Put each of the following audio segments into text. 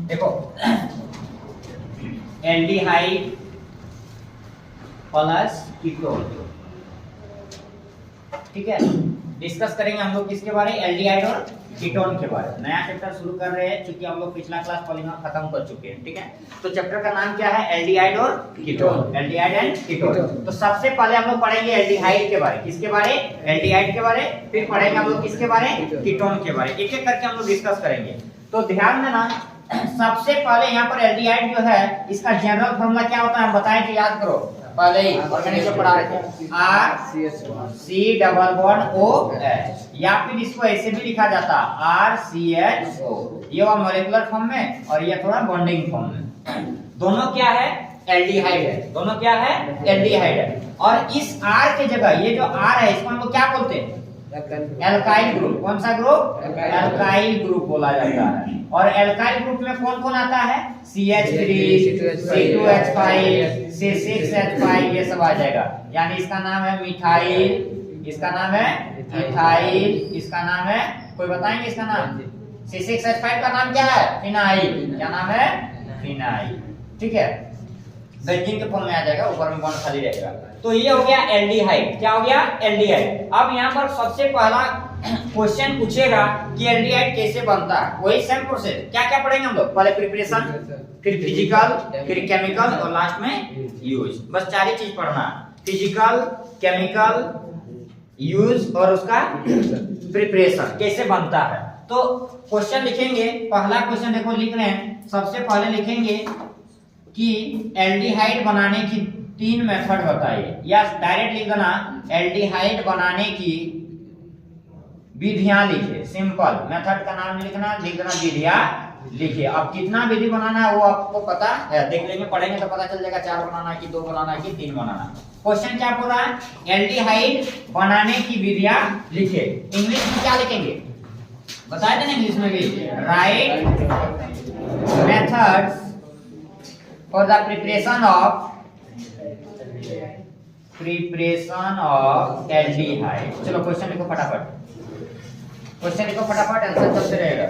देखो aldehyde plus ketone, ठीक है। डिस्कस करेंगे हम लोग किसके बारे, एल्डिहाइड और कीटोन के बारे में। नया चैप्टर शुरू कर रहे हैं क्योंकि हम लोग पिछला क्लास पॉलीमर खत्म कर चुके हैं, ठीक है। तो चैप्टर का नाम क्या है, एल्डिहाइड और कीटोन, एल्डिहाइड एंड कीटोन। तो सबसे पहले हम लोग पढ़ेंगे एल्डिहाइड के बारे, किसके बारे, एल्डिहाइड के बारे। फिर पढ़ेंगे हम लोग किसके बारे, कीटोन के बारे। एक एक करके हम लोग डिस्कस करेंगे। तो ध्यान देना, सबसे पहले यहाँ पर एल्डिहाइड जो है इसका जनरल फॉर्मूला क्या होता है हम बताएं तो याद करो, पहले ही ऑर्गेनिक पढ़ा रहे थे, RCH2OH, या फिर इसको ऐसे भी लिखा जाता RCHO, ये वो मॉलिक्यूलर फॉर्म में और ये थोड़ा बॉन्डिंग फॉर्म में। दोनों क्या है, एल्डिहाइड है, दोनों क्या है, एल्डिहाइड है। और इस R के जगह ये जो R है इसको हम लोग क्या बोलते हैं, एल्काइल ग्रुप। कौन सा ग्रुप, एल्काइल ग्रुप बोला जाता है। और एल्काइल ग्रुप में कौन कौन आता है, CH3, C2H5, C6H5, ये सब आ जाएगा। यानी इसका नाम है मिथाइल, इसका नाम है इथाइल, इसका नाम है, कोई बताएंगे इसका नाम, C6H5 का नाम क्या है, फिनाइल, क्या नाम है, फिनाइल, ठीक है। बेंजीन के फॉर्म में आ जाएगा, ऊपर में बॉन्ड खाली रहेगा। तो ये हो गया एल्डिहाइड, क्या हो गया, एल्डिहाइड। अब यहाँ पर सबसे पहला क्वेश्चन पूछेगा कि एल्डिहाइड कैसे बनता है, वही सेम प्रोसेस। क्या क्या पढ़ेंगे हम लोग, पहले प्रिपरेशन, फिर फिजिकल, फिर केमिकल और लास्ट में यूज। बस 4 ही चीज पढ़ना, फिजिकल, केमिकल, यूज और उसका प्रिपरेशन कैसे बनता है। तो क्वेश्चन लिखेंगे, पहला क्वेश्चन देखो लिख रहे हैं। सबसे पहले लिखेंगे कि एल्डिहाइड बनाने की 3 मेथड बताइए, या डायरेक्ट लिख देना एल्डिहाइड बनाने की विधियां लिखिए। सिंपल, मेथड का नाम नहीं लिखना, लिख देना विधियां लिखिए। अब कितना विधि बनाना है वो आपको पता है, देख लेंगे, पढ़ेंगे तो पता चल जाएगा 4 बनाना है कि 2 बनाना है कि 3 बनाना है। क्वेश्चन क्या पूरा, एल्डिहाइड बनाने की विधियां लिखिए। इंग्लिश में क्या लिखेंगे बताए थे ना, इंग्लिश में भी, right methods for the preparation of aldehyde। चलो क्वेश्चन लिखो फटाफट, क्वेश्चन लिखो फटाफट, आंसर चलते रहेगा।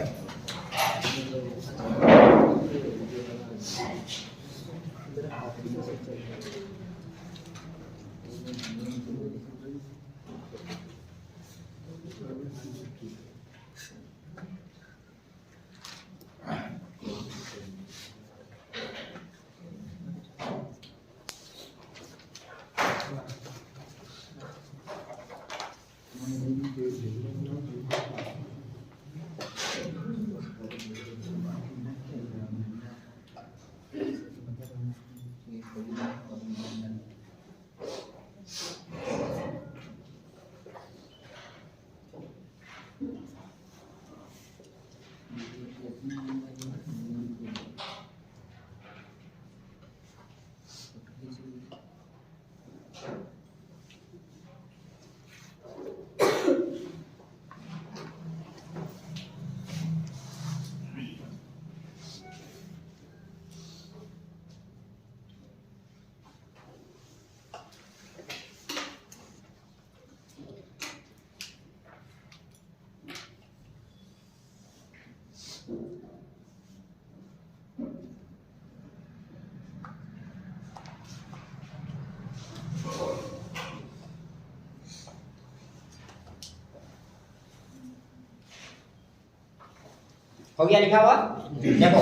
हो गया लिखा हुआ, देखो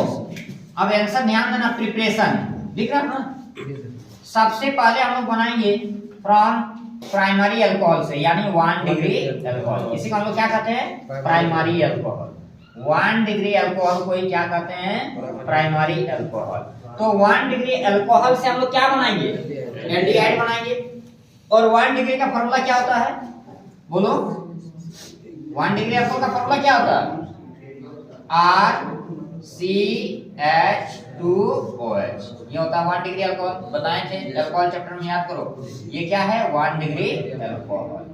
अब आंसर ध्यान देना। प्रिपरेशन लिख रहा ना, सबसे पहले हम लोग बनाएंगे फ्रॉम प्राइमरी अल्कोहल से, यानी 1 डिग्री अल्कोहल। इसी को हम लोग क्या कहते हैं, प्राइमरी अल्कोहल। 1 डिग्री अल्कोहल को ही क्या कहते हैं, प्राइमरी अल्कोहल। तो 1 डिग्री अल्कोहल से हम लोग क्या बनाएंगे, एल्डिहाइड बनाएंगे। और 1 डिग्री का फॉर्मूला क्या होता है, बोलो 1 डिग्री अल्कोहल का फॉर्मूला क्या होता है, RCH2OH, ये होता है 1 डिग्री अल्कोहल। बताए थे अल्कोहल चैप्टर में, याद करो। ये क्या है, 1 डिग्री अल्कोहल।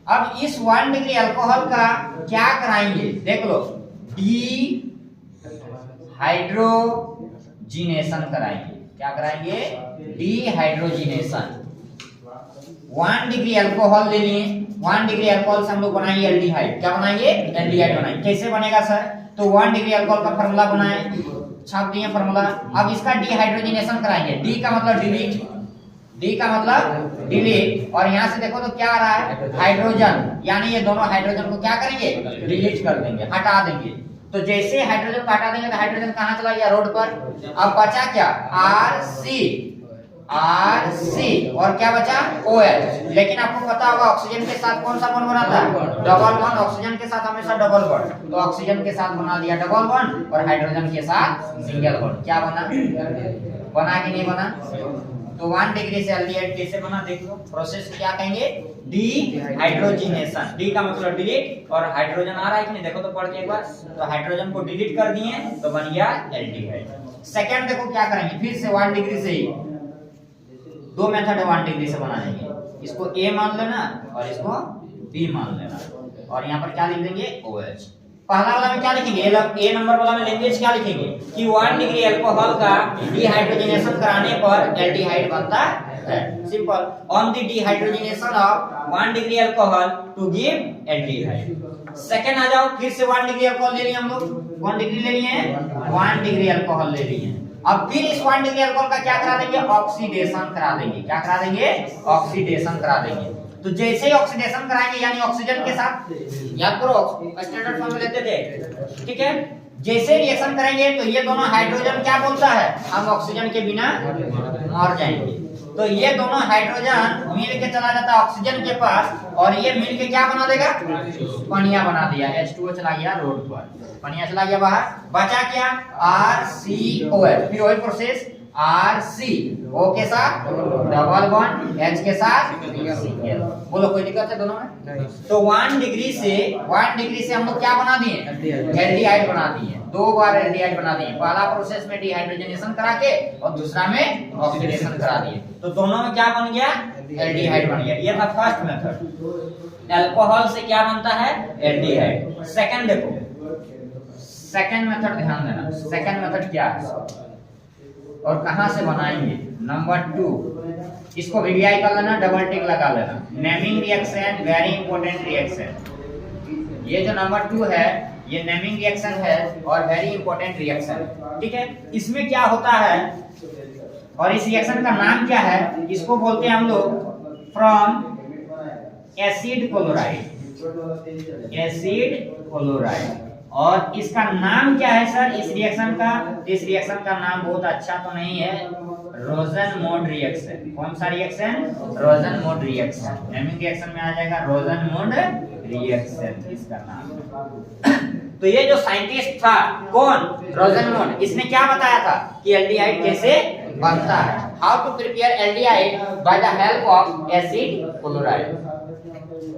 अब इस 1 डिग्री अल्कोहल का क्या कराएंगे, देख लो, डिहाइड्रोजिनेशन कराएंगे। क्या कराएंगे, डिहाइड्रोजिनेशन। 1 डिग्री अल्कोहल ले लिए, 1 डिग्री अल्कोहल से हम लोग बनाएंगे एल्डिहाइड। क्या बनाएंगे, एल्डिहाइड बनाएंगे। कैसे बनेगा सर, तो 1 डिग्री अल्कोहल का फार्मूला बनाए, छाप दिए फार्मूला। अब इसका डिहाइड्रोजनेशन कराएंगे। डी का मतलब डिलीट, डी का मतलब डिलीट, और यहाँ से देखो तो क्या आ रहा है हाइड्रोजन, यानी ये दोनों हाइड्रोजन को क्या करेंगे डिलीट कर देंगे, हटा देंगे। तो जैसे हाइड्रोजन को हटा देंगे तो हाइड्रोजन कहाँ चला गया रोड पर। अब बचा क्या आर सी, आर सी, और क्या बचा OH। लेकिन आपको पता होगा ऑक्सीजन के साथ कौन सा बॉन्ड बनाता है डबल बॉन्ड, ऑक्सीजन के साथ हमेशा डबल बॉन्ड, तो ऑक्सीजन के साथ बना दिया डबल बॉन्ड और हाइड्रोजन के साथ सिंगल बॉन्ड। क्या बना, बना कि नहीं बना। तो 1 डिग्री से एल्डिहाइड कैसे बना देख लो। प्रोसेस क्या कहेंगे डिहाइड्रोजिनेशन, डी का मतलब डिलीट, और हाइड्रोजन आ रहा है कि नहीं देखो तो पढ़ के एक बार। तो हाइड्रोजन को डिलीट कर दिए तो बन गया एल्डिहाइड। सेकंड देखो क्या करेंगे, फिर से 1 डिग्री से ही दो मेथड है 1 डिग्री से बनाएंगे। इसको A मान लेना और इसको B मान लेना, और यहाँ पर क्या लिख देंगे OH। पहला वाला में क्या लिखेंगे A नंबर वाला में लैंग्वेज क्या लिखेंगे कि 1 डिग्री अल्कोहल का डिहाइड्रोजनेशन कराने पर एल्डिहाइड बनता है। Simple, on the dehydrogenation of 1 degree alcohol to give aldehyde. Second आ जाओ, फिर से 1 डिग्री अल्कोहल ले लिए हम लोग, 1 डिग्री ले लिए, 1 डिग्री अल्कोहल ले लिए। अब फिर इस 1 डिग्री अल्कोहल का क्या करा देंगे ऑक्सीडेशन करा देंगे। क्या करा देंगे ऑक्सीडेशन करा देंगे। तो जैसे ही ऑक्सीडेशन कराएंगे यानी ऑक्सीजन के साथ, याद करो स्टैंडर्ड फॉर्म में लेते थे, ठीक है। जैसे रिएक्शन करेंगे तो ये दोनों हाइड्रोजन क्या बोलता है हम ऑक्सीजन के बिना मर जाएंगे। तो ये दोनों हाइड्रोजन मिल के चला जाता है ऑक्सीजन के पास, और ये मिल के क्या बना देगा पनिया बना दिया, H2O चला गया रोड पर, पनिया चला गया बाहर, बचा क्या RCOH। फिर वही प्रोसेस RCO के साथ डबल बॉन्ड, H के साथ सिंगल। बोलो कोई दिक्कत है दोनों में। तो 1 डिग्री से हम लोग क्या बना दिए एल्डिहाइड बना दिए, 2 बार एल्डिहाइड बना दिए। पहला प्रोसेस में डिहाइड्रोजनेशन करा के और दूसरा में ऑक्सीडेशन करा दिए, तो दोनों में क्या बन गया एल्डिहाइड बन गया। ये था फर्स्ट मेथड। अल्कोहल से क्या बनता है एल्डिहाइड। सेकंड देखो, सेकंड मेथड ध्यान देना, सेकंड मेथड क्या है और कहां से बनाएंगे। नंबर 2, इसको VVI कर लेना, डबल टिक लगा लेना। Naming reaction very important reaction. ये जो नंबर 2 है ये नेमिंग रिएक्शन है और वेरी इंपॉर्टेंट रिएक्शन, ठीक है। इसमें क्या होता है और इस रिएक्शन का नाम क्या है, इसको बोलते हैं हम लोग from acid chloride, acid chloride. और इसका नाम क्या है सर इस रिएक्शन का, इस रिएक्शन का नाम बहुत अच्छा तो नहीं है, रोजन-मोड रिएक्शन। कौन सा रिएक्शन रोजन-मोड रिएक्शन। नेमिंग रिएक्शन में आ जाएगा रोजन-मोड रिएक्शन इसका नाम। तो ये जो साइंटिस्ट था कौन रोजन-मोड, इसने क्या बताया था कि एल्डिहाइड कैसे बनता है, how to prepare aldehyde by the help of acid chloride.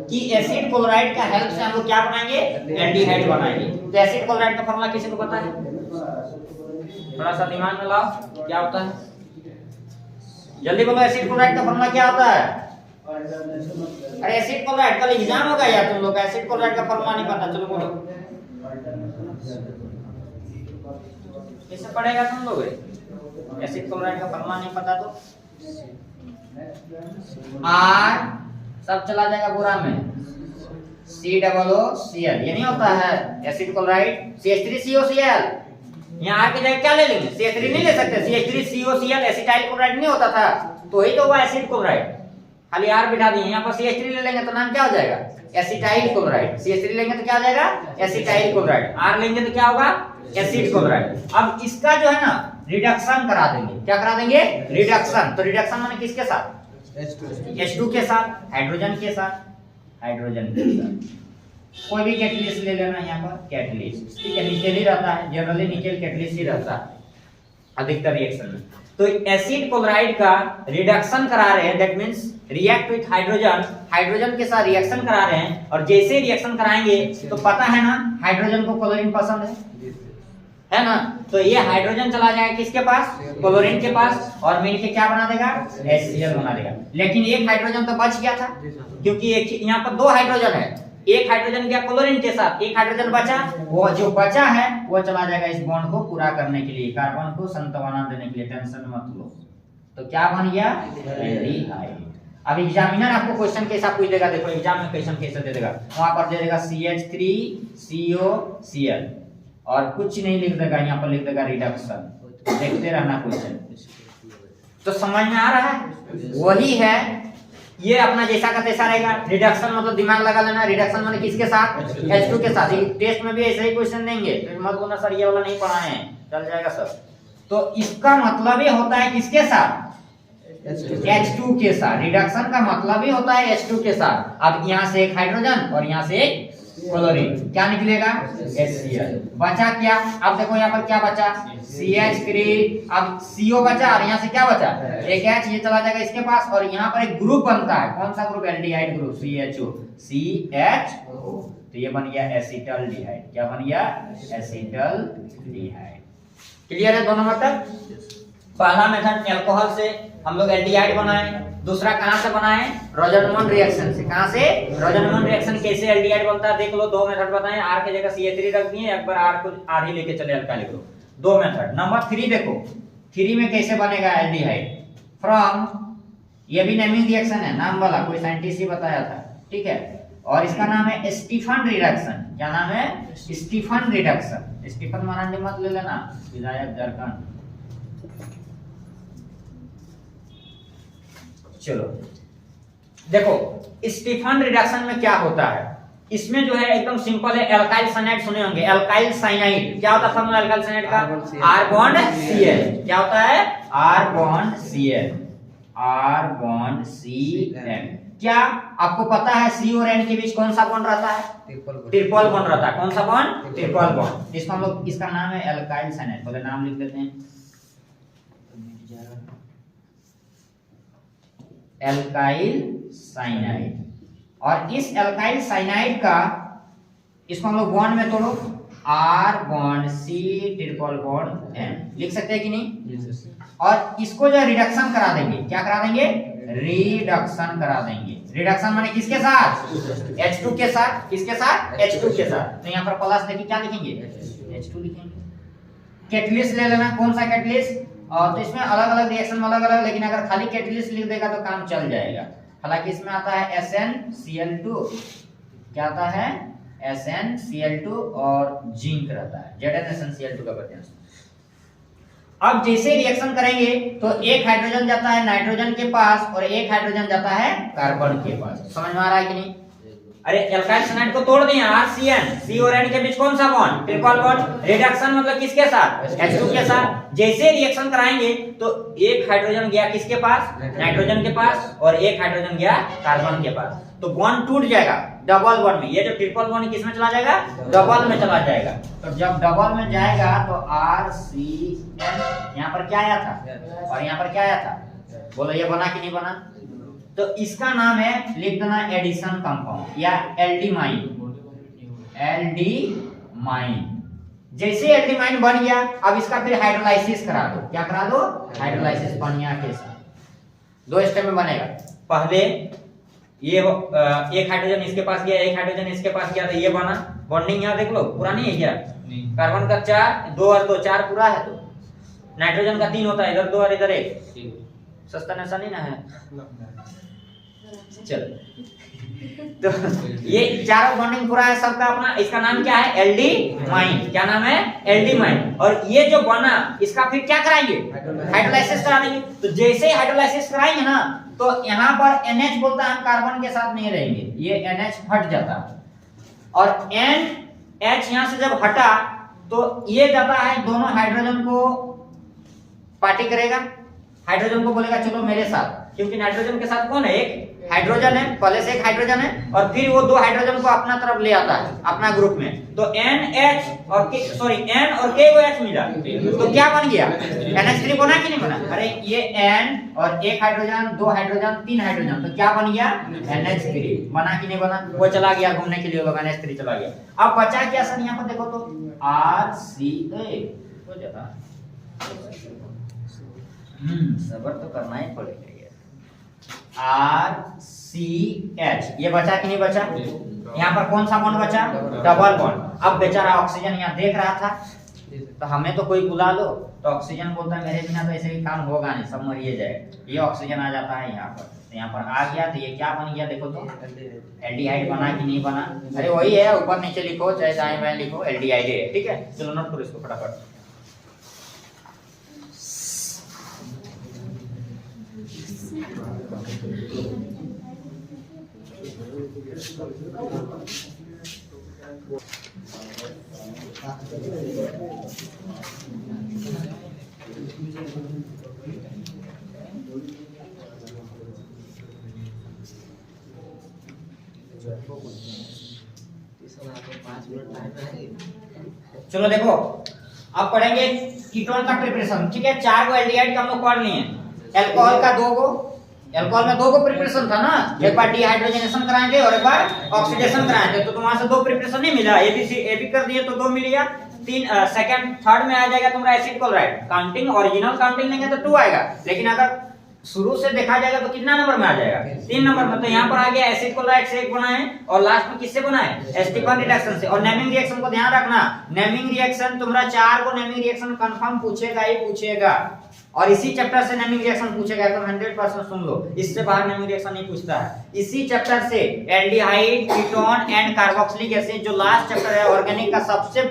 कि एसिड क्लोराइड का हेल्प से हम लोग क्या बनाएंगे एल्डिहाइड बनाएंगे। तो एसिड क्लोराइड का फार्मूला किसी को पता है, थोड़ा सा दिमाग में लाओ क्या होता है, जल्दी बोलो एसिड क्लोराइड का फार्मूला क्या होता है। अरे एसिड क्लोराइड कल एग्जाम होगा यार तुम लोग का, एसिड क्लोराइड का फार्मूला नहीं पता, चलो बोलो कैसे पढ़ेगा तुम लोग, एसिड क्लोराइड का फार्मूला नहीं पता तो R सब चला जाएगा पूरा में, COOCl, ये नहीं होता है एसिड क्लोराइड CH3COCl। यहाँ आके जगह क्या ले लेंगे CH3 नहीं ले सकते, CH3COCl एसिटाइल क्लोराइड नहीं होता था, तो ही तो हुआ एसिड क्लोराइड, खाली R बिठा दिए। यहाँ पर CH3 ले लेंगे तो नाम क्या हो जाएगा एसिटाइल क्लोराइड, CH3 लेंगे तो क्या हो जाएगा एसिटाइल क्लोराइड, R लेंगे तो क्या होगा एसिड क्लोराइड। अब इसका जो है ना रिडक्शन करा देंगे, क्या करा देंगे रिडक्शन। तो रिडक्शन माने किसके साथ H2 के साथ, हाइड्रोजन के साथ, हाइड्रोजन के साथ। कोई भी कैटलिस्ट ले लेना यहाँ पर कैटलिस्ट, ठीक है, निकेल ही रहता है, जनरली निकेल कैटलिस्ट ही रहता है अधिकतर रिएक्शन में। तो एसिड क्लोराइड का रिडक्शन करा रहे हैं, that means react with hydrogen, hydrogen के साथ रिएक्शन करा रहे हैं। और जैसे रिएक्शन कराएंगे तो पता है ना हाइड्रोजन को क्लोरीन पसंद है ना, तो ये हाइड्रोजन चला जाएगा किसके पास क्लोरीन के पास, और मिलके क्या बना देगा HCl बना देगा। लेकिन एक हाइड्रोजन तो बच गया था, क्योंकि एक यहाँ पर 2 हाइड्रोजन है, एक हाइड्रोजन गया क्लोरीन के साथ, एक हाइड्रोजन बचा, वो जो बचा है वो चला जाएगा इस बॉन्ड को पूरा करने के लिए, कार्बन को संतुलन देने के लिए, टेंशन मत लो। तो क्या बन गया एल्डिहाइड। अब एग्जामिनर आपको क्वेश्चन कैसा पूछ देगा, देखो एग्जाम में क्वेश्चन कैसे दे देगा, वहां पर दे देगा CH3COCl और कुछ नहीं लिख देगा, यहाँ पर लिख देगा रिडक्शन। देखते रहना क्वेश्चन। तो समझ में आ रहा है? वही है, ये अपना जैसा का तैसा रहेगा। रिडक्शन मतलब दिमाग लगा लेना, रिडक्शन मतलब किसके साथ? H2 के साथ। टेस्ट में भी ऐसे ही क्वेश्चन देंगे, तो मत बोलना सर ये वाला नहीं पढ़ाए हैं, चल जाएगा सर। तो इसका मतलब ये होता है किसके साथ? H2 के साथ। रिडक्शन का मतलब ही होता है H2 के साथ। अब यहाँ से एक हाइड्रोजन और यहाँ से एक क्लोरीन, क्या निकलेगा? HCl। बचा क्या? अब देखो यहाँ पर क्या बचा? CH3। अब CO बचा और यहाँ से क्या बचा? एक H, ये चला जाएगा इसके पास और यहाँ पर एक ग्रुप बनता है। कौन सा group? Aldehyde group, CHO, CHO। तो ये बन गया एसिटल्डिहाइड। क्या बन गया? एसिटल्डिहाइड। क्लियर है दोनों मतलब? पहला मेथड अल्कोहल से हम लोग एल्डिहाइड बनाए, दूसरा कहां से बनाए? रोजनमन रिएक्शन से। कहां से? रोजनमन रिएक्शन। कैसे एल्डिहाइड बनता है देख लो। दो मेथड बताए, R की जगह CH3 रख दिए, एक बार R को R ही लेके चले अल्काइल ग्रुप। दो मेथड। नंबर 3 देखो, 3 में कैसे बनेगा एल्डिहाइड? फ्रॉम, ये भी नेमिंग रिएक्शन है, नाम वाला, कोई साइंटिस्ट ही बताया था, ठीक है। और इसका नाम है स्टीफन रिडक्शन। क्या नाम है? Stephen reduction. स्टीफन महाराज मत ले लेना, विधायक झारखंड। चलो देखो, स्टीफन रिडक्शन में क्या होता है? इसमें जो है एकदम सिंपल है, एल्काइल साइनाइड सुने होंगे। एल्काइल साइनाइड क्या होता है? फॉर्मूला एल्काइल साइनाइड का R बॉन्ड Cl। क्या होता है? R bond Cl, R bond Cl। क्या आपको पता है C और N के बीच कौन सा बॉन्ड रहता है? ट्रिपल बॉन्ड रहता है। कौन सा बॉन्ड? Triple bond. इसको हम लोग, इसका नाम है एल्काइल साइनाइड। पहले नाम लिख लेते हैं, एल्काइल साइनाइड। और इस एल्काइल साइनाइड का, इसको हम लोग बॉन्ड में तोड़ो, R bond C triple bond N, लिख सकते हैं कि नहीं? और इसको जो रिडक्शन करा देंगे, क्या करा देंगे? रिडक्शन करा देंगे। रिडक्शन माने किसके साथ? H2 के साथ। किसके साथ? H2 के साथ। तो यहाँ पर प्लस देखिए क्या लिखेंगे? H2 लिखेंगे। कैटलिस्ट ले लेना, कौन सा कैटलिस्ट? और तो इसमें अलग अलग रिएक्शन में अलग अलग, लेकिन अगर खाली कैटलिस्ट लिख देगा तो काम चल जाएगा। हालांकि इसमें आता है SnCl2, क्या आता है? SnCl2 और जिंक रहता है, ZnSnCl2 का प्रत्यांश। अब जैसे रिएक्शन करेंगे तो एक हाइड्रोजन जाता है नाइट्रोजन के पास और एक हाइड्रोजन जाता है कार्बन के पास। समझ में आ रहा है कि नहीं? अरे एल्काइल साइनाइड को तोड़ दिए, RCN, C और N के बीच कौन सा बॉन्ड? Triple bond. रिडक्शन मतलब किसके साथ? H2 के साथ। जैसे रिएक्शन कराएंगे तो एक हाइड्रोजन गया किसके पास? नाइट्रोजन के पास, और एक हाइड्रोजन गया कार्बन के पास। तो बॉन्ड टूट जाएगा डबल बॉन्ड में। ये जो ट्रिपल बॉन्ड किस में चला जाएगा? डबल में चला जाएगा। तो जब डबल में जाएगा तो RCN, यहाँ पर क्या आया था और यहाँ पर क्या आया था? बोलो ये बना कि नहीं बना? तो इसका नाम है, लिख देना, एडिशन कंपाउंड या एल्डिमाइन। एल्डिमाइन। जैसे एल्डिमाइन बन गया, अब इसका फिर हाइड्रोलाइसिस करा दो। क्या करा दो? हाइड्रोलाइसिस पानी के साथ। 2 स्टेप में बनेगा। पहले ये एक हाइड्रोजन इसके पास गया, एक हाइड्रोजन इसके पास गया, तो ये बना बॉन्डिंग। यहाँ देख लो, पूरा नहीं है क्या? कार्बन का 4, 2 और 2 4 पूरा है। तो नाइट्रोजन का 3 होता है, इधर 2 और इधर 1। सस्ता नशा नहीं ना है? चलो तो ये चारों बॉन्डिंग पूरा है सबका अपना। इसका नाम क्या है? एल्डिमाइन। क्या नाम है? एल्डिमाइन। और ये जो बना, इसका फिर क्या कराएंगे? हाइड्रोलाइसिस करा देंगे। तो जैसे ही हाइड्रोलाइसिस कराएंगे ना, तो यहाँ पर NH बोलता है हम कार्बन के साथ नहीं रहेंगे, ये NH हट जाता है। और NH यहाँ से जब हटा तो ये जाता है, दोनों हाइड्रोजन को पार्टी करेगा। हाइड्रोजन को बोलेगा चलो मेरे साथ, क्योंकि नाइट्रोजन के साथ कौन है? एक हाइड्रोजन है, पहले से एक हाइड्रोजन है, और फिर वो 2 हाइड्रोजन को अपना तरफ ले आता है अपना ग्रुप में। तो NH और N और K को H मिला, तो क्या बन गया? NH3 बना कि नहीं बना? अरे ये N और एक हाइड्रोजन, 2 हाइड्रोजन, 3 हाइड्रोजन, तो क्या बन गया? NH3 बना कि नहीं बना? वो चला गया घूमने के लिए, लोग NH3 चला गया। अब बचा क्या सर? यहाँ पर देखो तो RCA हो जाता। सबर तो करना ही पड़ेगा। RCH ये बचा कि नहीं बचा? यहाँ पर कौन सा बॉन्ड बचा? Double bond. अब बेचारा ऑक्सीजन यहाँ देख रहा था, तो हमें तो कोई बुला लो, तो ऑक्सीजन बोलता है मेरे बिना तो ऐसे भी काम होगा नहीं, सब मरिए जाए। ये ऑक्सीजन आ जाता है यहाँ पर, तो यहाँ पर आ गया, तो ये क्या बन गया देखो तो एल्डिहाइड बना कि नहीं बना? अरे वही है, ऊपर नीचे लिखो चाहे दाएं बाएं लिखो, एल्डिहाइड है। ठीक है, चलो नोट करो इसको फटाफट। चलो देखो अब पढ़ेंगे कीटोन का प्रिपरेशन। ठीक है, 4 गो एल्डिहाइड का हम लोग पढ़ लिए। अल्कोहल का 2 गो, अल्कोहल में 2 गो प्रिपरेशन था ना, एक बार डिहाइड्रोजनेशन कराए थे और एक बार ऑक्सीडेशन कराए थे, तो वहां से 2 प्रिपरेशन नहीं मिला, ए बी कर दिए तो 2 मिल गया। सेकंड थर्ड में आ जाएगा तुम्हारा acid chloride, counting original counting लेंगे तो 2 आएगा, लेकिन अगर शुरू से देखा जाएगा तो कितना नंबर में आ जाएगा? 3 नंबर में। तो यहाँ पर आ गया एसिड क्लोराइड से एक बनाए और लास्ट में किससे बनाए? एस्टिफन रिडक्शन से। और नेमिंग रिएक्शन को ध्यान रखना, नेमिंग रिएक्शन तुम्हारा 4 को नेमिंग रिएक्शन कंफर्म पूछेगा ही पूछेगा, और इसी चैप्टर से नेमिंग रिएक्शन पूछेगा, तो 100% सुन लो, इससे बाहर नेमिंग रिएक्शन नहीं पूछता है। इसी चैप्टर से aldehyde, ketone and carboxylic acid, जो लास्ट चैप्टर है ऑर्गेनिक का सबसे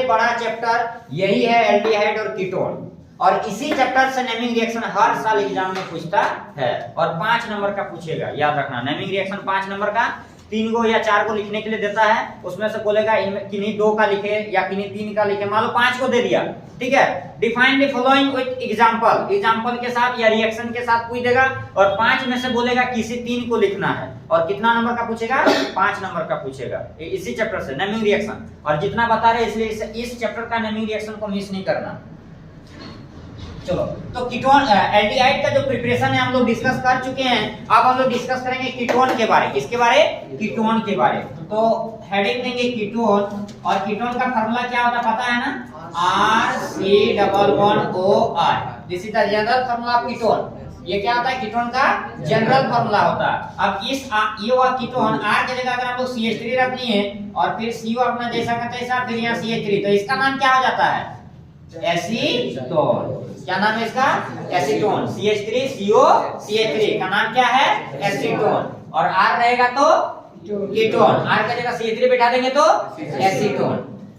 बड़ा चैप्टर यही है, एल्डिहाइड और कीटोन। और इसी चैप्टर से नेमिंग रिएक्शन हर साल एग्जाम में पूछता है और 5 नंबर का पूछेगा, याद रखना। नेमिंग रिएक्शन 5 नंबर का 3 गो या 4 को लिखने के लिए देता है, उसमें से बोलेगा इनमें किन्हीं 2 का लिखे या किन्हीं 3 का लिखे, मान लो 5 को दे दिया। ठीक है, define the following with example, example के साथ या रिएक्शन के साथ पूछ देगा, और 5 में से बोलेगा किसी 3 को लिखना है, और कितना नंबर का पूछेगा? 5 नंबर का पूछेगा, इसी चैप्टर से नेमिंग रिएक्शन। और जितना बता रहे इसलिए इस चैप्टर का नेमिंग रिएक्शन को मिस नहीं करना। चलो, तो कीटोन एल्डिहाइड का जो प्रिपरेशन है हम लोग डिस्कस कर चुके हैं। अब हम लोग डिस्कस करेंगे कीटोन के बारे। किसके बारे? कीटोन के बारे। तो हेडिंग देंगे कीटोन, और कीटोन का फार्मूला क्या होता है पता है ना? RC≡OR। This is the general formula of ketone. ये क्या होता है? कीटोन का जनरल फार्मूला होता है। अब इस ये हुआ कीटोन, R की जगह अगर हम लोग CH3 रख लिए और फिर CO अपना जैसा का तैसा, फिर यहाँ CH3, तो इसका नाम क्या हो जाता है? एसीटोन। क्या नाम है इसका? एसीटोन। CH3CO CH3 का नाम क्या है? एसीटोन। और R रहेगा तो कीटोन, R की जगह CH3 बैठा देंगे तो एसीटोन।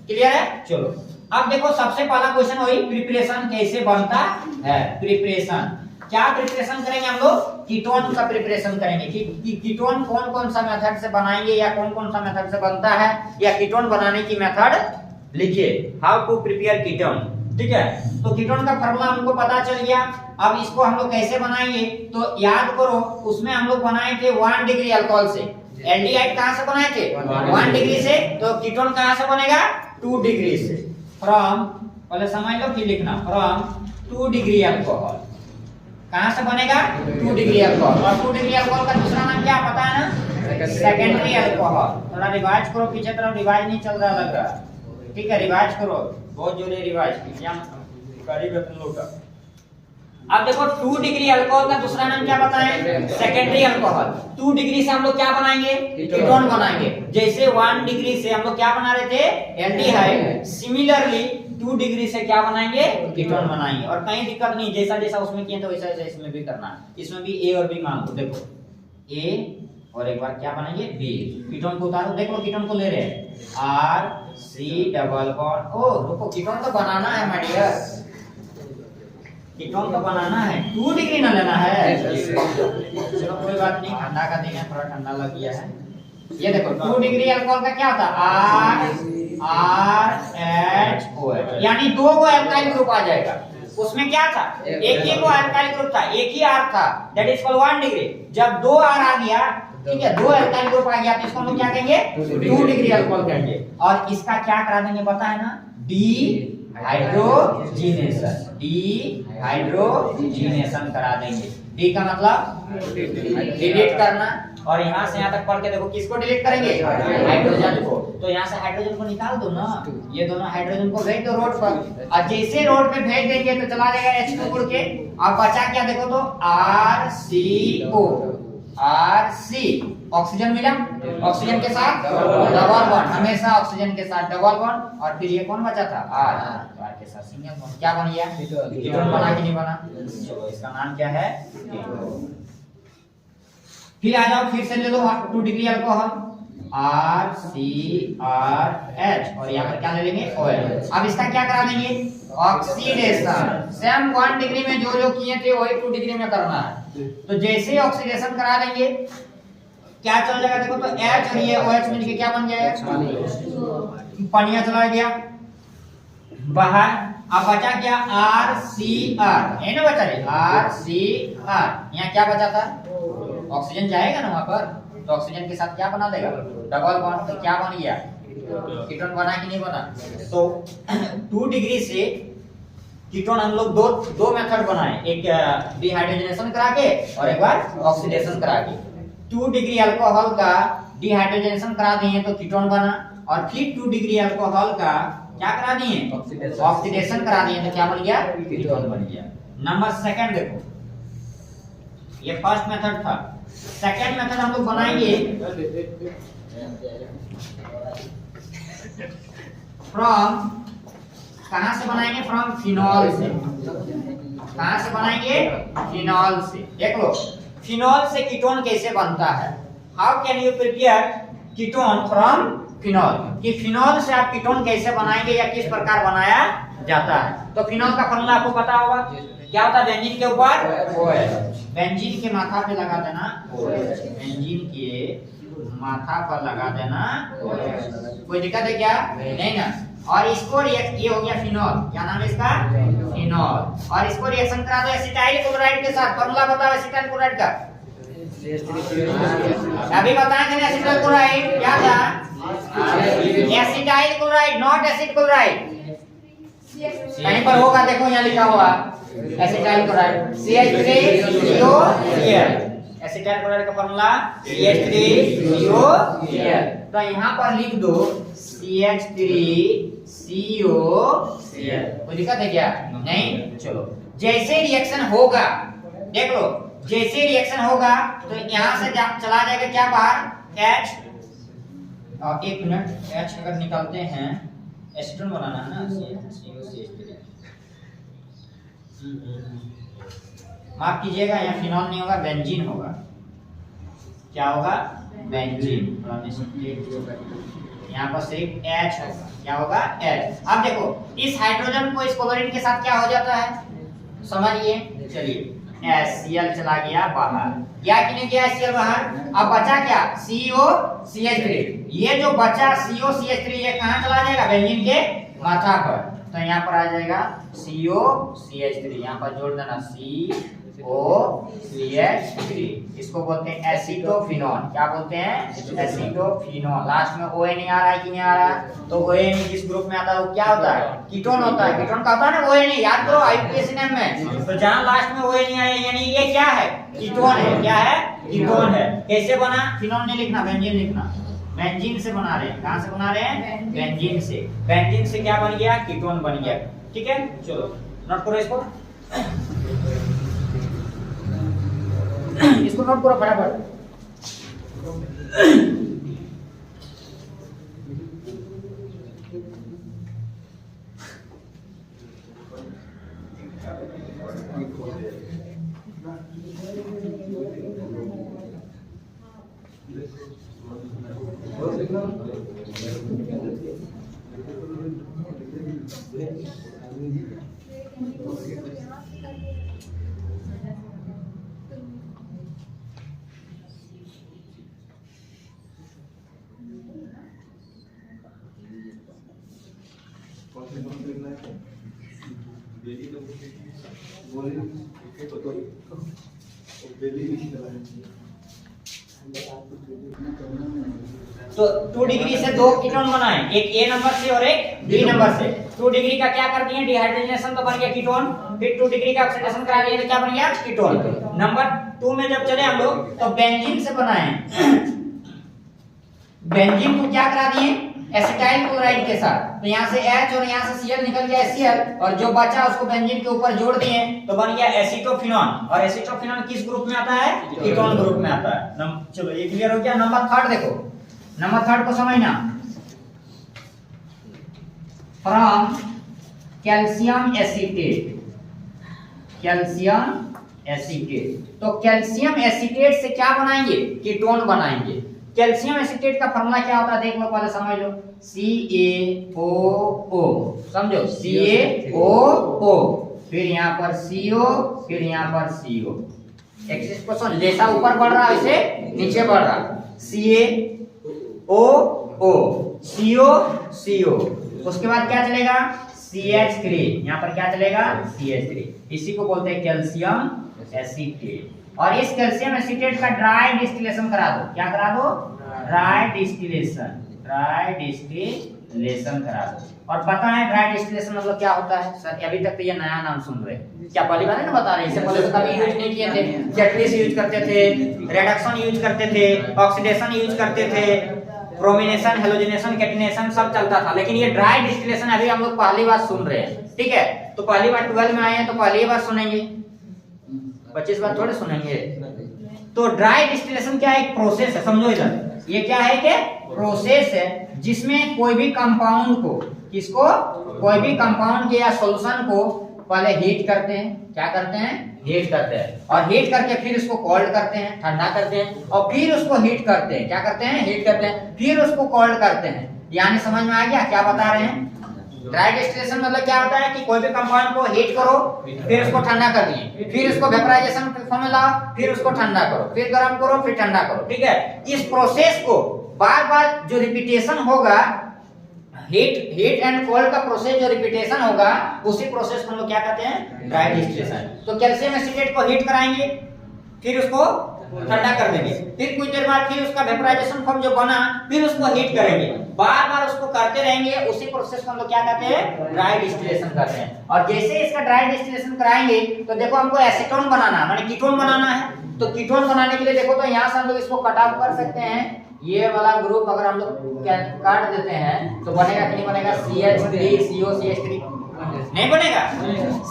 क्लियर है? चलो अब देखो, सबसे पहला क्वेश्चन वही, प्रिपरेशन कैसे बनता है? प्रिपरेशन क्या प्रिपरेशन करेंगे हम लोग? कीटोन का प्रिपरेशन करेंगे कि कीटोन कौन कौन सा मेथड से बनाएंगे या कौन कौन सा मेथड से बनता है, या कीटोन बनाने की मेथड लिखिए, हाउ टू प्रिपेयर कीटोन। ठीक है, तो कीटोन का फार्मूला हमको पता चल गया। अब इसको हम लोग कैसे बनाएंगे? तो याद करो, उसमें हम लोग बनाए थे 1 डिग्री अल्कोहल से। एल्डिहाइड कहां से बनाए थे? 1 डिग्री से। तो कीटोन कहां से बनेगा? 2 डिग्री से। फ्रॉम, पहले समझ लो फिर लिखना, फ्रॉम 2 डिग्री अल्कोहल। कहां से बनेगा? 2 डिग्री अल्कोहल। और 2 डिग्री अल्कोहल का दूसरा नाम क्या पता है ना? Secondary alcohol. थोड़ा रिवाइज करो, पीछे तरफ रिवाइज नहीं चल रहा लग रहा। ठीक है, रिवाइज करो, बहुत जोरे रिवाइज, एग्जाम करीब है तुम लोग का। अब देखो, 2 डिग्री अल्कोहल का दूसरा नाम क्या बताएं? Secondary alcohol. 2 डिग्री से हम लोग क्या बनाएंगे? कीटोन बनाएंगे। जैसे 1 डिग्री से हम लोग क्या बना रहे थे? एल्डिहाइड। सिमिलरली 2 डिग्री से क्या बनाएंगे? कीटोन बनाएंगे। और कहीं दिक्कत नहीं, जैसा जैसा उसमें किए तो वैसा वैसा इसमें भी करना है। इसमें भी A और B मान लो, देखो A और एक बार क्या बनाएंगे? B। कीटोन को उतारो, देखो कीटोन को ले रहे हैं RC डबल बॉन्ड। ओ रुको, कीटोन तो बनाना है माय डियर, कीटोन तो बनाना है, 2 डिग्री ना लेना है। चलो कोई बात नहीं, ठंडा का दिन है, थोड़ा ठंडा लग गया है। ये देखो 2 डिग्री अल्कोहल का क्या होता है? RHOH, यानी 2 गो अल्काइल ग्रुप आ जाएगा। उसमें क्या था? एक ही को अल्काइल ग्रुप था, एक ही R था, दैट इज कॉल्ड 1 डिग्री। जब 2 R आ गया, ठीक है, 2 अल्काइल ग्रुप आ गया, तो इसको हम लोग क्या कहेंगे? 2 डिग्री अल्कोहल कहेंगे। और इसका क्या करा देंगे पता है ना? डिहाइड्रोजिनेशन। डिहाइड्रोजिनेशन करा देंगे। डी का मतलब डिलीट करना, और यहाँ से यहाँ तक पढ़ के देखो, किसको डिलीट करेंगे? हाइड्रोजन को। तो यहाँ से हाइड्रोजन को निकाल दो ना, ये दोनों हाइड्रोजन को भेज दो रोड पर, और जैसे रोड पे भेज देंगे तो चला जाएगा H2 उड़ के। अब बचा क्या देखो तो? RCO, RC, ऑक्सीजन मिला, ऑक्सीजन के साथ डबल बॉन्ड, हमेशा ऑक्सीजन के साथ डबल बॉन्ड, और फिर ये कौन बचा था? R, R के साथ सिंगल बॉन्ड। क्या बन गया? कीटोन बना कि नहीं बना? चलो इसका नाम क्या है? कीटोन। फिर आ जाओ, फिर से ले लो 2 डिग्री अल्कोहल RCRH और यहाँ पर क्या ले लेंगे OH। अब इसका क्या करा देंगे ऑक्सीडेशन। सेम 1 डिग्री में जो जो किए थे वही 2 डिग्री में करना है। तो जैसे ही ऑक्सीडेशन करा देंगे क्या चल जाएगा, देखो तो H और ये OH मिलके क्या बन जाएगा, पानी चला गया बाहर। अब बचा क्या RCR, है ना बचा RCR। यहाँ क्या बचा था, ऑक्सीजन जाएगा ना वहां पर, तो ऑक्सीजन के साथ क्या बना देगा डबल बॉन्ड। तो क्या बन गया कीटोन बना कि नहीं बना। तो 2 डिग्री से कीटोन हम लोग दो मेथड बनाए, एक डिहाइड्रोजनेशन करा के और एक बार ऑक्सीडेशन करा के। 2 डिग्री अल्कोहल का डिहाइड्रोजनेशन करा दिए तो कीटोन बना, और फिर 2 डिग्री अल्कोहल का क्या करा दिए ऑक्सीडेशन करा दिए तो क्या बन गया कीटोन बन गया। नंबर सेकंड देखो, ये फर्स्ट मेथड था। सेकंड मेथड हम लोग बनाएंगे फ्रॉम, कहां से बनाएंगे, फ्रॉम फिनॉल से। कहां से बनाएंगे फिनॉल से। देख लो फिनॉल से कीटोन कैसे बनता है, how can you prepare ketone from phenol, कि फिनॉल से आप कीटोन कैसे बनाएंगे या किस प्रकार बनाया जाता है। तो फिनॉल का फॉर्मूला आपको पता होगा, क्या होता है, बेंजीन के ऊपर OH, बेंजीन के माथा पे लगा देना OH, बेंजीन के माथा पर लगा देना OH। कोई दिक्कत है क्या, नहीं ना। और इसको ये हो गया फिनॉल, क्या नाम है इसका फिनॉल, और इसको रिएक्शन करा दो एसिटाइल क्लोराइड के साथ। फॉर्मूला बताओ एसिटाइल क्लोराइड का, अभी बताए थे ना एसिटाइल क्लोराइड क्या था, acetyl chloride not acid chloride. कहीं पर होगा देखो यहाँ लिखा हुआ acetyl chloride CH3COCl। Acetyl chloride का फॉर्मूला CH3COCl। तो यहाँ पर लिख दो CH3COCl। कोई दिक्कत है क्या, नहीं। चलो जैसे रिएक्शन होगा, देख लो जैसे रिएक्शन होगा तो यहाँ से चला जाएगा क्या बाहर H, और 1 मिनट H अगर निकालते हैं, एसीटोन बनाना है ना, COCH3। माफ कीजिएगा यहाँ फिनॉल नहीं होगा, बेंजीन होगा। क्या होगा बेंजीन, यहाँ पर सिर्फ H होगा। क्या होगा H। अब देखो इस हाइड्रोजन को इस क्लोरीन के साथ क्या हो जाता है समझिए। चलिए HCl चला गया बाहर, या कि नहीं गया HCl बाहर। अब बचा क्या COCH3। ये जो बचा COCH3 ये कहाँ चला जाएगा बेंजीन के माथा पर, तो यहाँ पर आ जाएगा COCH3। यहाँ पर जोड़ देना COCH3। इसको बोलते हैं एसीटोफिनॉल। क्या बोलते हैं एसीटोफिनॉल। लास्ट में ON नहीं आ रहा है कि नहीं आ रहा है, तो ON जिस ग्रुप में आता है वो क्या होता है कीटोन होता है। कीटोन का होता है ना ON, याद करो आईयूपीएसी नेम में। तो जहां लास्ट में ON आया यानी ये क्या है कीटोन है। क्या है कीटोन है। कैसे बना, फिनॉल नहीं लिखना बेंजीन लिखना। बेंजीन से बना रहे हैं, कहां से बना रहे हैं बेंजीन से। बेंजीन से क्या बन गया कीटोन बन गया। ठीक है चलो नोट करो इसको, इसको नोट करो फटाफट। तो 2 डिग्री से 2 कीटोन बनाए, एक A नंबर से और एक B नंबर से। 2 डिग्री का क्या कर दिए डिहाइड्रोजनेशन तो बन गया कीटोन, फिर 2 डिग्री का ऑक्सीडेशन करा दिए तो क्या बन गया कीटोन। नंबर 2 में जब चले हम लोग तो बेंजीन से बनाए। बेंजीन को क्या करा दिए एसिटाइल क्लोराइड के साथ, तो यहाँ से H और यहाँ से Cl निकल गया HCl, और जो बचा उसको बेंजीन के ऊपर जोड़ दिए तो बन गया एसीटोफिनॉल। और एसीटोफिनॉल किस ग्रुप में आता है कीटोन ग्रुप में आता है। चलो ये क्लियर हो गया। नंबर 3 देखो, नंबर 3 को समझना, from calcium acetate. Calcium acetate. तो कैल्शियम एसीटेट से क्या बनाएंगे? कीटोन बनाएंगे। कैल्शियम एसीटेट का फॉर्मूला क्या होता है देख लो, पहले समझ लो। CaOO, समझो, CaOO, फिर यहाँ पर CO, फिर यहाँ पर CO। एक्सिस पोजीशन जैसा ऊपर बढ़ रहा है वैसे नीचे बढ़ रहा। CaOO, CO, उसके बाद क्या चलेगा? CH3, यहाँ पर क्या चलेगा? CH3। इसी को बोलते हैं कैल्शियम एसीटेट। और इस कैल्शियम एसीटेट का ड्राई डिस्टिलेशन करा दो। क्या करा दो? ड्राई डिस्टिलेशन करा दो। और पता है ड्राई डिस्टिलेशन मतलब क्या होता है? सर अभी तक तो ये नया नाम सुन रहे हैं, क्या पहली बार है ना बता रहे हैं? इससे पहले तो कभी यूज नहीं किए थे। कैटलिस्ट यूज करते थे, रिडक्शन यूज करते थे, ऑक्सीडेशन यूज करते थे, ब्रोमिनेशन, हेलोजिनेशन, कैटिनेशन सब चलता था, लेकिन ये ड्राई डिस्टिलेशन अभी हम लोग पहली बार सुन रहे हैं। ठीक है, तो पहली बार 12 में आए हैं तो पहली बार सुनेंगे, 25 बार थोड़े सुनेंगे। तो ड्राई डिस्टिलेशन क्या है? एक प्रोसेस है, समझो इधर। ये क्या है कि प्रोसेस है जिसमें कोई भी कंपाउंड को, किसको? कोई भी कंपाउंड के या सॉल्यूशन को पहले हीट करते हैं। क्या करते हैं? हीट करते हैं। और हीट करके फिर उसको कोल्ड करते हैं, ठंडा करते हैं, और फिर उसको हीट करते हैं। क्या करते हैं? हीट करते हैं, फिर उसको कोल्ड करते हैं। यानी समझ में आ गया क्या बता रहे हैं? ड्राई डिस्टिलेशन मतलब क्या होता है कि कोई भी कंपाउंड को हीट करो, फिर उसको ठंडा कर दिए, फिर उसको वेपराइजेशन फॉर्म में लाओ, फिर उसको ठंडा करो, फिर गर्म करो, फिर ठंडा करो। ठीक है, इस प्रोसेस को बार बार जो रिपीटेशन होगा, हीट एंड कोल्ड का प्रोसेस जो रिपीटेशन होगा, उसी प्रोसेस को हम लोग क्या कहते हैं? Dry distillation. तो कैल्शियम एसीटेट को हीट कराएंगे, फिर उसको ठंडा कर देंगे, फिर कुछ देर बाद फिर उसका वेपराइजेशन फॉर्म जो बना, फिर उसको हीट करेंगे, बार बार उसको करते रहेंगे। उसी प्रोसेस को हम लोग क्या कहते हैं? ड्राई डिस्टिलेशन कहते हैं। और जैसे इसका ड्राई डिस्टिलेशन कराएंगे तो देखो हमको एसीटोन बनाना, माने कीटोन बनाना है। तो कीटोन बनाने के लिए देखो तो यहाँ से हम लोग इसको कट ऑफ कर सकते हैं। ये वाला ग्रुप अगर हम लोग काट देते हैं तो बनेगा कि नहीं बनेगा? CH3 CO CH3 नहीं बनेगा?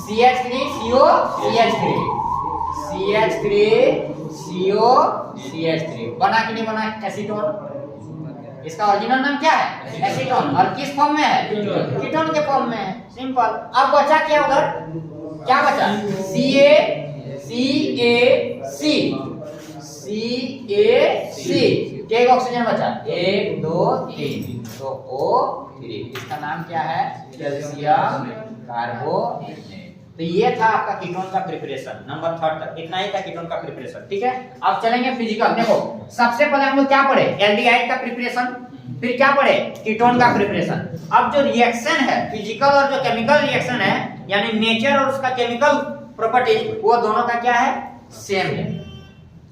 CH3 CO CH3 CO CH3 बना कि नहीं बना? एसीटोन। इसका ओरिजिनल नाम क्या है? एसीटोन। और किस फॉर्म में है? कीटोन के फॉर्म में है। सिंपल। अब बचा क्या उधर? क्या बचा? CaC एक ऑक्सीजन बचा, 1 2 3, तो O3। इसका नाम क्या है? Calcium carbonate. तो ये था आपका कीटोन का प्रिपरेशन नंबर 3 तक। इतना ही था कीटोन का प्रिपरेशन। ठीक है, अब चलेंगे फिजिकल। देखो सबसे पहले हम लोग क्या पढ़े? एल्डिहाइड का प्रिपरेशन, फिर क्या पढ़े? कीटोन का प्रिपरेशन। अब जो रिएक्शन है, फिजिकल और जो केमिकल रिएक्शन है, यानी नेचर और उसका केमिकल प्रॉपर्टीज, वो दोनों का क्या है? सेम है।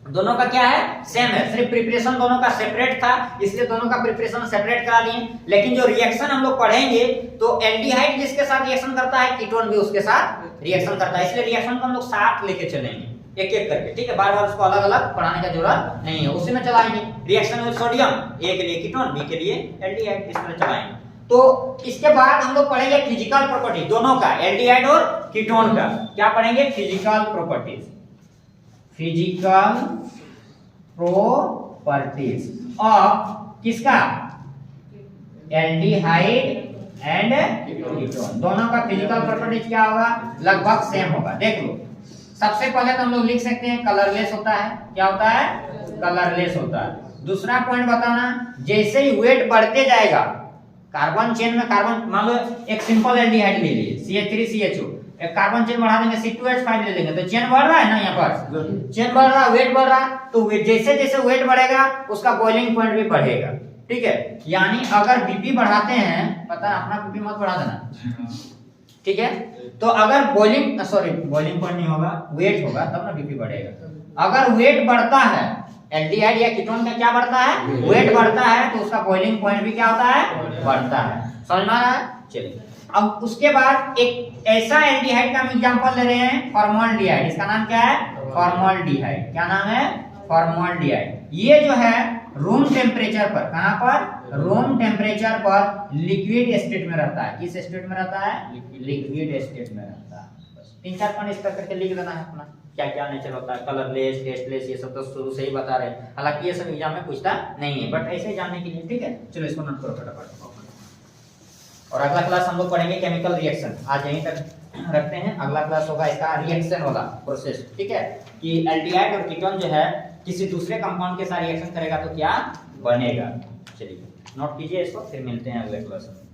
दोनों का क्या है? सेम है। सिर्फ प्रिपरेशन दोनों का सेपरेट था, इसलिए दोनों का प्रिपरेशन सेपरेट करा दिए। लेकिन जो रिएक्शन हम लोग पढ़ेंगे तो एल्डिहाइड जिसके साथ रिएक्शन करता है, कीटोन भी उसके साथ रिएक्शन करता है, इसलिए रिएक्शन को हम लोग साथ लेके चलेंगे एक एक करके। ठीक है, बार बार उसको अलग अलग पढ़ाने का जरूरत नहीं है, उसी में चलाएंगे। रिएक्शन विद सोडियम, ए के लिए कीटोन, बी के लिए एल्डिहाइड, इस तरह चलाएंगे। तो इसके बाद हम लोग पढ़ेंगे फिजिकल प्रॉपर्टी दोनों का, एल्डिहाइड और कीटोन का। क्या पढ़ेंगे? Physical properties. Physical properties of किसका? Aldehyde and ketone. दोनों का फिजिकल प्रॉपर्टीज क्या होगा? लगभग सेम होगा। देख लो, सबसे पहले तो हम लोग लिख सकते हैं कलरलेस होता है। क्या होता है? कलरलेस होता है। दूसरा पॉइंट बताना, जैसे ही वेट बढ़ते जाएगा कार्बन चेन में, कार्बन मान लो एक सिंपल एल्डिहाइड ले लीजिए CH3CHO, एक कार्बन चेन बढ़ा देंगे C2H5 ले लेंगे, तो चेन बढ़ रहा है ना, यहाँ पर चेन बढ़ रहा है, वेट बढ़ रहा है, तो जैसे जैसे वेट बढ़ेगा उसका बॉइलिंग पॉइंट भी बढ़ेगा। ठीक है, यानी अगर बीपी बढ़ाते हैं, पता है अपना बीपी मत बढ़ा देना, ठीक है, तो अगर बॉइलिंग पॉइंट नहीं होगा, वेट होगा तब ना बीपी बढ़ेगा। अगर वेट बढ़ता है, एल्डिहाइड या कीटोन का क्या बढ़ता है? वेट बढ़ता है, तो उसका बॉइलिंग पॉइंट भी क्या होता है? बढ़ता है। समझ में आ रहा है? चलिए, अब उसके बाद एक ऐसा एल्डिहाइड का हम एग्जांपल ले रहे हैं, फॉर्मल्डिहाइड। इसका नाम क्या है? फॉर्मल्डिहाइड। क्या नाम है? फॉर्मल्डिहाइड। ये जो है रूम टेम्परेचर पर, कहां पर? रूम टेम्परेचर पर लिक्विड स्टेट में रहता है। किस स्टेट में रहता है? लिक्विड स्टेट में रहता है। बस 3-4 पॉइंट इस करके लिख देना है अपना, क्या क्या नेचर होता है, कलरलेस, टेस्टलेस, ये सब तो शुरू से ही बता रहे हैं। हालांकि ये सब एग्जाम में पूछता नहीं है, बट ऐसे जानने के लिए। ठीक है, चलो इसको नोट करो फटाफट। और अगला क्लास हम लोग पढ़ेंगे केमिकल रिएक्शन। आज यहीं तक रखते हैं। अगला क्लास होगा इसका रिएक्शन वाला प्रोसेस, ठीक है, कि एल्डिहाइड और कीटोन जो है किसी दूसरे कंपाउंड के साथ रिएक्शन करेगा तो क्या बनेगा। चलिए नोट कीजिए इसको, फिर मिलते हैं अगले क्लास में।